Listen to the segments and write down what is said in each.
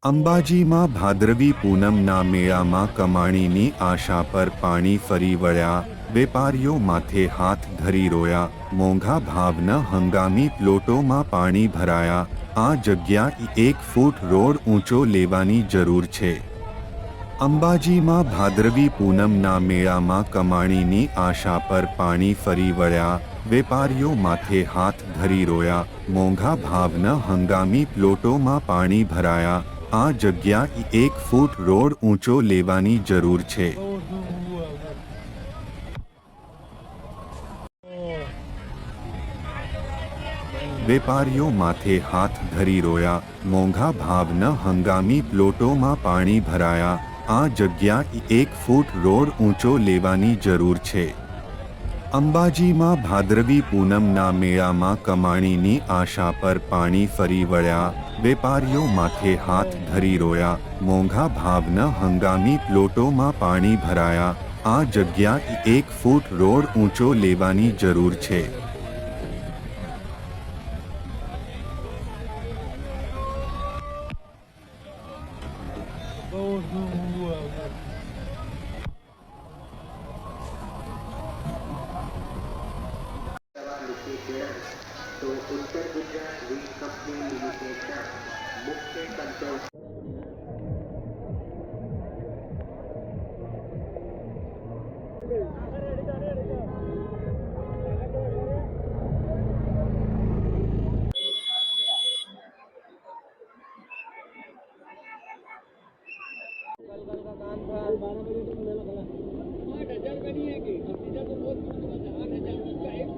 અંબાજીમાં ભાદરવી પૂનમના મેળામાં કમાણીની આશા પર પાણી ફરી વળ્યા, વેપારીઓ માથે હાથ ધરી રોયા, મોંઘા ભાવના હંગામી પ્લોટોમાં પાણી ભરાયા, આ જગ્યા 1 ફૂટ રોડ ઊંચો લેવાની જરૂર છે. અંબાજીમાં ભાદરવી પૂનમના મેળામાં કમાણીની આશા પર પાણી ફરી વળ્યા, વેપારીઓ માથે હાથ ધરી રોયા, મોંઘા ભાવના હંગામી પ્લોટોમાં પાણી ભરાયા, આ જગ્યા 1 ફૂટ રોડ ઊંચો લેવાની જરૂર છે. વેપારીઓ માથે હાથ ધરી રોયા, મોંઘા ભાવના હંગામી પ્લોટોમાં પાણી ભરાયા, આ જગ્યા 1 ફૂટ રોડ ઊંચો લેવાની જરૂર છે. અંબાજીમાં ભાદરવી પૂનમના મેળામાં કમાણીની આશા પર પાણી ફરી વળ્યા, વેપારીઓ માથે હાથ ધરી રોયા, મોંઘા ભાવના હંગામી પ્લોટોમાં પાણી ભરાયા, આ જગ્યા 1 ફૂટ રોડ ઊંચો લેવાની જરૂર છે. तो उत्तर गुजरात वीज कंपनी लिमिटेडના મુખ્ય કંટ્રોલ कल का काम था 12 बजे तो मेला खड़ा 8,000 का नहीं है कि सीधा तो बहुत 8,000 का एक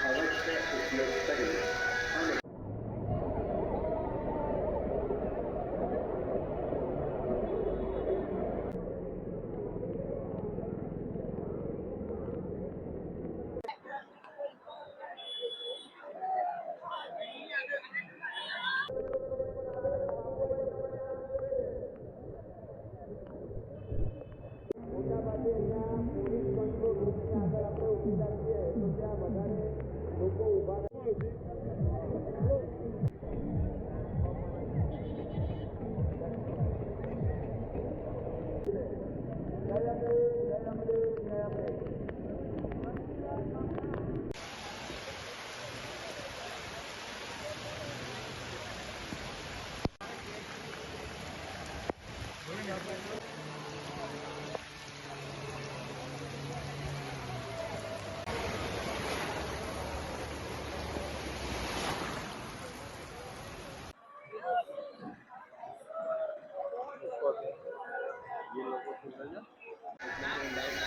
अवश्य उपयोग करें અને મોટાભાગે અહીંયા પોલીસ કંટ્રોલ રૂમની આગળ આપણે ઊભી રાખીએ તો ત્યાં વધારે લોકો ઊભા ये लोगों को